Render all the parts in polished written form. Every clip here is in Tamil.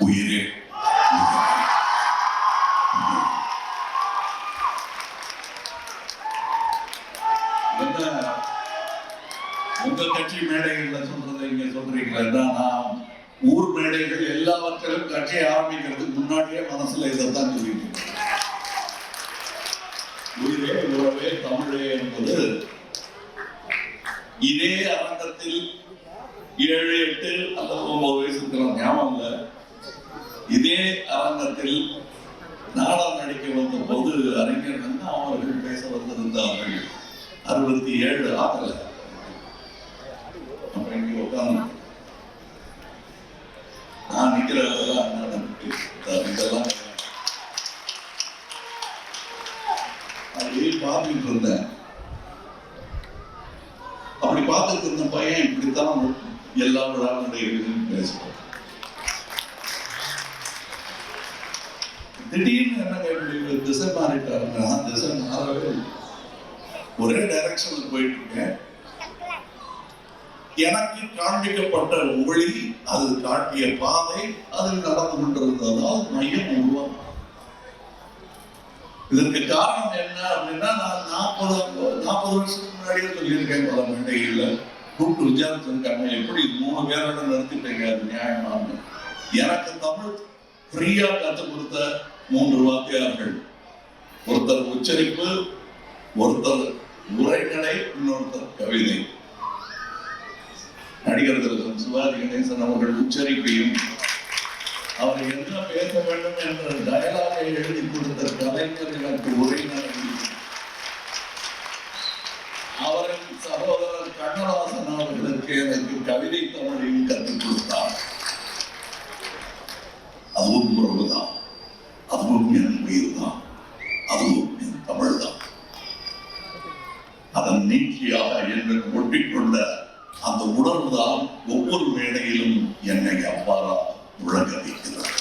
உயிரே உங்க கட்சி மேடைகள்ல சொல்றதை இங்க சொல்றீங்களா? நான் ஊர் மேடைகள் எல்லாவற்றிலும் கட்சியை ஆரம்பிக்கிறதுக்கு முன்னாடியே மனசுல இதைத்தான் சொல்லிட்டு உயிரே உறவே தமிழே என்பது இதே அரங்கத்தில் 7, 8 அல்லது 9 வயசுக்கு ஞாபகம் இல்லை. இதே அரங்கத்தில் நாடகம் நடிக்க வந்த போது அறிஞர் அவர்கள் பேச வந்திருந்தார்கள். 67 ஆகல. உட்கார்ந்து நான் நிக்கிறதெல்லாம் இதெல்லாம் அப்படியே பார்த்துட்டு இருந்தேன். அப்படி பார்த்துட்டு இருந்த பையன் இப்படித்தான் எல்லா விழாக்களும் பேசுவோம். திடீர்னு என்ன கேள்வி, திசை மாறிட்டாருன்னா திசை மாறவே ஒரே டைரக்ஷன்ல போயிட்டு இருக்கேன். எனக்கு காண்பிக்கப்பட்ட ஒளி, அது காட்டிய பாதை, அதில் நடந்து கொண்டிருந்ததால் மையம் உருவாகும். இதற்கு காரணம் என்ன அப்படின்னா, நான் 40 வருஷத்துக்கு முன்னாடியே சொல்லியிருக்கேன். பல மேடைகள்ல கூப்பிட்டு விசாரிச்சிருக்காங்க, எப்படி 3 பேரோட நிறுத்திட்டீங்க, அது நியாயமானது. எனக்கு தமிழ் ஃப்ரீயா கற்றுக் கொடுத்த 3 வாத்தியார்கள், ஒருத்தர் உச்சரிப்பு, ஒருத்தர் உரைநடை, இன்னொருத்தர் கவிதை. நடிகர் திரு சிவாஜி கணேசன் அவர்கள் உச்சரிப்பையும், அவர் என்ன பேச வேண்டும் என்ற டயலாகை எழுதி கொடுத்த கலைஞர் எனக்கு உரைநடை, அவரின் சகோதரர் கண்ணதாசன் அவர்களுக்கு எனக்கு கவிதை தமிழையும் கற்றுக் கொடுத்தார். அதுவும் உறவுதான், அதுவும் என் உயிர் தான், அதுவும் என் தமிழ் தான். அதன் நீக்கியாக என்னை ஒட்டிக்கொண்ட அந்த உணர்வுதான் ஒவ்வொரு மேடையிலும் என்னை அவ்வாறா முழங்க வைக்கிறது.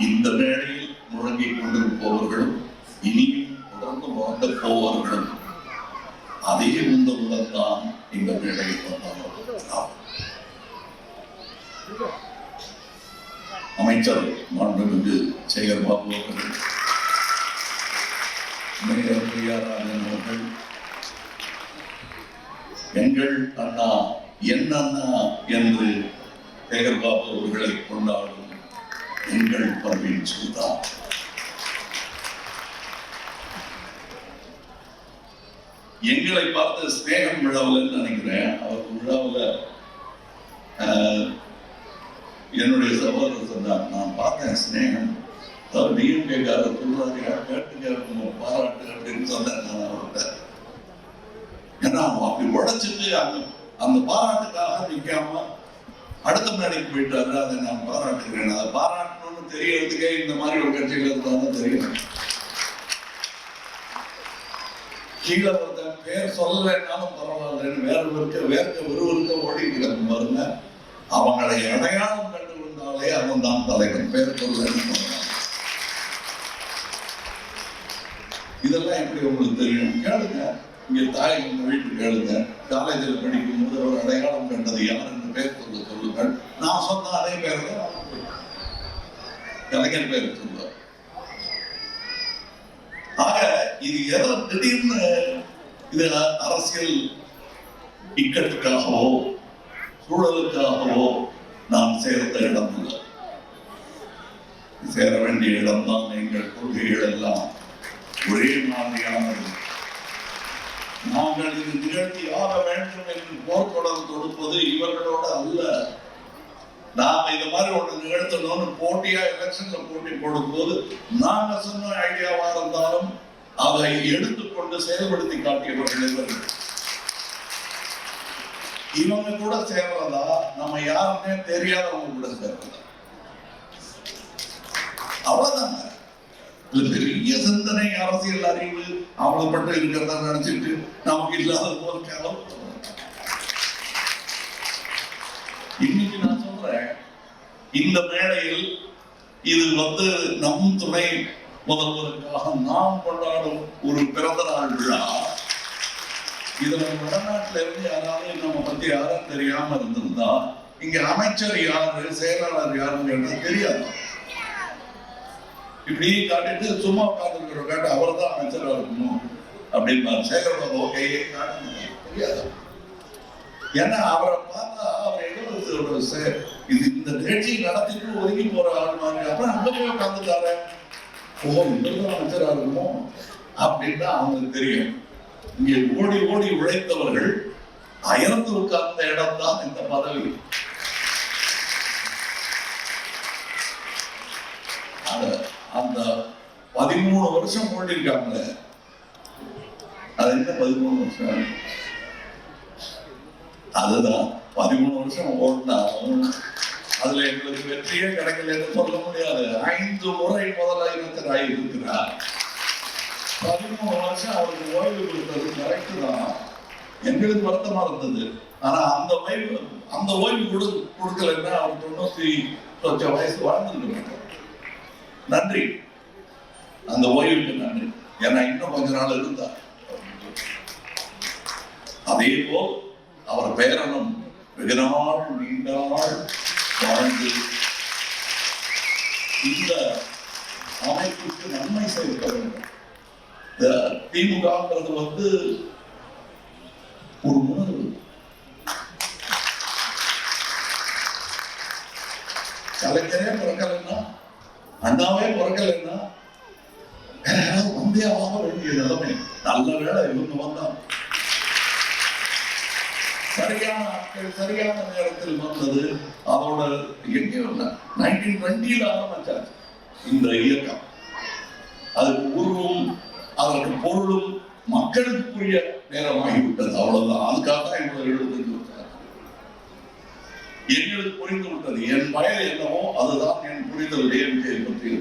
இந்த மேடையில் முழங்கிக் கொண்டிருப்பவர்களும் இனியும் தொடர்ந்து முழங்க போவர்களும் அதே உந்தவுடன் தான் இந்த மேடையில் வந்தார்கள். அமைச்சர் மாண்புமிகு சேகர் பாபு அவர்கள், மேயர் பிரியாராஜன் அவர்கள், எங்கள் அண்ணா என் அண்ணா என்று சேகர் பாபு அவர்களை கொண்டாடும் எங்கள் பர்வீன் சுல்தான், எங்களை பார்த்து ஸ்நேகம் விழாவில் நினைக்கிறேன். அவர் விழாவில் என்னுடைய சகோதரர் சொன்னார், நான் பார்த்தேன் ஸ்நேகம், அதாவது டிஎம்கேக்காரர் சொல்றாங்க கேட்டுக்க பாராட்டு அப்படின்னு சொன்னேன். நான் அவர்கிட்ட ஏன்னா அப்படி உடைச்சிட்டு அந்த பாராட்டுக்காக நிற்காம அடுத்த மேடைக்கு போயிட்டாரு. அதை நான் பாராட்டுகிறேன். அதை பாராட்டணும்னு தெரியறதுக்கே இந்த மாதிரி ஒரு கட்சியில இருந்தாலும் தெரியும். கீழே ஒருத்தன் பேர் சொல்லலைன்னாலும் பரவாயில்லன்னு வேர்க்க விறுவிறுக்க ஓடி கிடக்கும் பாருங்க. அவங்களை அடையாளம் கண்டு கொண்டாலே அவன் தான் தலைவன், பேர் சொல்லலைன்னு. இதெல்லாம் எப்படி உங்களுக்கு தெரியும்? கேளுங்க, இங்க தாய் உங்க வீட்டுக்கு கேளுங்க. காலேஜில் படிக்கும் போது ஒரு அடையாளம் கண்டது யாருன்னு பேர் சொல்லுங்கள். நான் சொன்ன அதே பேர் தான் கலைஞர் பேர் சொல்லுவார். ஆக இது எதோ திடீர்னு இது அரசியல் இக்கட்டுக்காகவோ சூழலுக்காகவோ நாம் சேர்த்த இடம் இல்லை. சேர வேண்டிய இடம்தான். எங்கள் கொள்கைகள் எல்லாம் ஒரே மாதிரியானது. நாங்கள் இது நிகழ்த்தி ஆக வேண்டும் என்று போர்க்கொடர் கொடுப்பது இவர்களோட அல்ல. நாம இந்த மாதிரி ஒன்று நிகழ்த்தணும்னு போட்டியா எலெக்ஷன்ல போட்டி போடும்போது நாங்க சொன்ன ஐடியாவா இருந்தாலும் அதை எடுத்துக்கொண்டு செயல்படுத்தி காட்டியவர்கள் இவர்கள். இவங்க கூட சேர்றதா நம்ம யாருமே தெரியாதவங்க கூட சேர்றதா, அவ்வளவுதாங்க. பெரிய சிந்தனை, அரசியல் அறிவு அவளப்பட்டு இருக்கிறதா நினைச்சிட்டு நமக்கு இல்லாத போல் காலம். இன்னைக்கு நான் சொல்றேன், இந்த மேடையில் இது நம் துணை முதல்வருக்காக நாம் கொண்டாடும் ஒரு பிறந்த நாள் விழா. இதுல வடநாட்டுல இருந்து யாராவது நம்ம பத்தி யாரும் தெரியாம இருந்திருந்தா இங்க அமைச்சர் யாரு, செயலாளர் யாருன்னு தெரியாது. இப்படி காட்டிட்டு சும்மா உட்கார்ந்து காட்டு அவர் தான் அமைச்சராக இருக்கணும் அப்படின்னு சேகர் கையை தெரியாது. ஏன்னா அவரை பார்த்தா அவர் ஏதோ இது இந்த நிகழ்ச்சியை நடத்திட்டு ஒதுங்கி போற ஆள் மாதிரி. அப்புறம் அங்க போய் உட்காந்துட்டாரு, ஓ இவர்தான் அமைச்சராக இருக்கணும் அப்படின்னு அவங்களுக்கு தெரியும். இங்கே ஓடி ஓடி உழைத்தவர்கள் அயர்ந்து உட்கார்ந்த இடம் தான் இந்த பதவி. அந்த 13 வருஷம் ஓடிருக்காங்க. அது என்ன 13 வருஷம்? அதுதான் 13 வருஷம் ஓடினா அதுல எங்களுக்கு வெற்றியே கிடைக்கலன்னு சொல்ல முடியாது. 5 முறை முதலமைச்சர் ஆகியிருக்கிறார். 13 வருஷம் அவருக்கு ஓய்வு கொடுத்தது கரெக்ட் தான். எங்களுக்கு வருத்தமா இருந்தது. ஆனா அந்த ஓய்வு கொடுக்கலன்னா அவர் 90 வயசு வாழ்ந்துருக்க. நன்றி, அந்த ஓய்வுக்கு நன்றி. ஏன்னா இன்னும் கொஞ்ச நாள் இருந்தார். அதே போல் அவர் பேரனும் வெகு நாள் நீண்ட நாள் வாழ்ந்து இந்த அமைப்புக்கு நன்மை சேர்க்க வேண்டும். திமுகங்கிறது ஒரு உணர்வு. கலைஞரே பிறக்கலைன்னா, அண்ணாவே பிறக்கலைன்னா வந்தே ஆக வேண்டிய நிலைமை. நல்ல வேலை இவங்க வந்தாங்க. சரியான ஆட்கள் சரியான நேரத்தில் வந்தது. அதோட எங்கேயும் 1920 ஆரம்பிச்சாச்சு இந்த இயக்கம். அதுக்கு உருவம், அதற்கு பொருளும் மக்களுக்குரிய நேரமாகிவிட்டது. அவ்வளவுதான். அதுக்காக தான் எங்களை எழுதுன்னு எங்களுக்கு புரிந்து விட்டது. என் வயது என்னவோ அதுதான் என் புரிதல் டிஎம்கே பற்றி.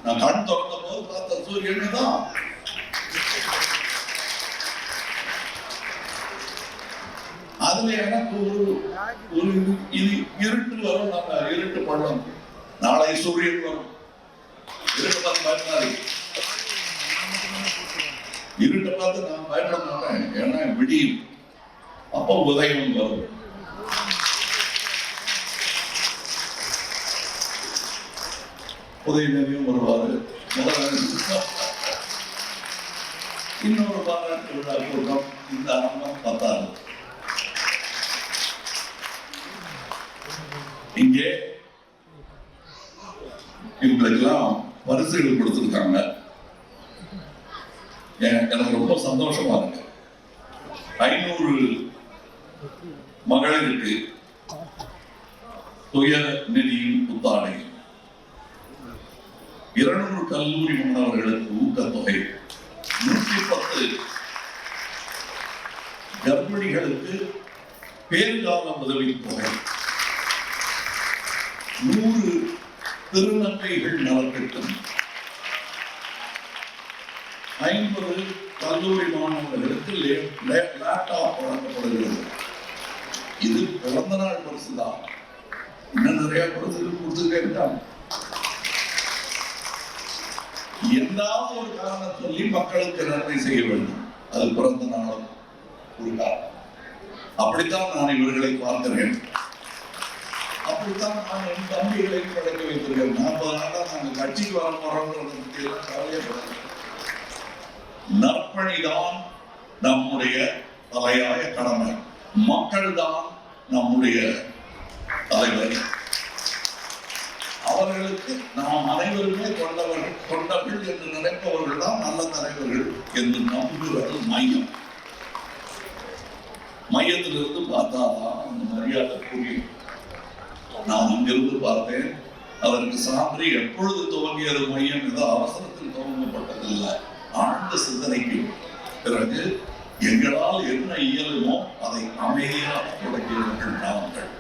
நான் கண் திறந்த போது பார்த்த சூரியன் தான். அதுல எனக்கு ஒரு இருட்டு வரும். நம்ம இருட்டு பள்ளம், நாளை சூரியன் வரும். இருட்டு பார்த்து பயப்படாது. இருட்டை பார்த்து நான் பயப்பட மாட்டேன். ஏன்னா விடியும், அப்போ உதயம் வரும். உதயநிதியும் வருவாரு. இன்னொரு பாராட்டு விழா கூட்டம் இந்த ஆரம்பம் 10. இங்கே இவங்களுக்கெல்லாம் பரிசுகள் கொடுத்திருக்காங்க. எனக்கு ரொம்ப சந்தோஷமா இருக்கு. 500 மகளிருக்கு சுய நிதியும் புத்தாடையும், 200 கல்லூரி மாணவர்களுக்கு ஊக்கத்தொகை, 110 கர்ப்பிணிகளுக்கு பேறுகால உதவித்தொகை, 100 திருநங்கைகள் நலத்திட்டம், 50 கல்லூரி மாணவர்களுக்கு லேப்டாப் வழங்கப்படுகிறது. இது பிறந்த நாள் பரிசு தான். இன்னும் நிறைய பரிசுகள் கொடுத்துட்டே இருக்காங்க. எந்தாவது ஒரு காரணம் சொல்லி மக்களுக்கு நன்மை செய்ய வேண்டும். அது பிறந்த நாளும் ஒரு காரணம். அப்படித்தான் நான் இவர்களை பார்க்கிறேன். அப்படித்தான் நான் என் தம்பிகளை பழக்க வைத்திருக்கேன். 40 நாளா நாங்கள் கட்சிக்கு வர போறோம்ன்றதை பற்றி எல்லாம் கவலையப்படாது. நற்பணிதான் நம்முடைய தலையாய கடமை. மக்கள் தான் நம்முடைய தலைவர். அவர்களுக்கு நாம் அனைவருமே கொண்டவர்கள் என்று நினைப்பவர்கள் தான் நல்ல தலைவர்கள் என்று நம்புகிறது மையம். மையத்திலிருந்து பார்த்தாதான் அந்த மரியாதை புரியும். நான் அங்கிருந்து பார்த்தேன். அதற்கு சான்று எப்பொழுது துவங்கியது மையம்? ஏதோ அவசரத்தில் துவங்கப்பட்டதில்லை. ஆழ்ந்த சிந்தனைக்கு பிறகு எங்களால் என்ன இயலுமோ அதை அமைதியாக தொடங்கியவர்கள் நாங்கள்.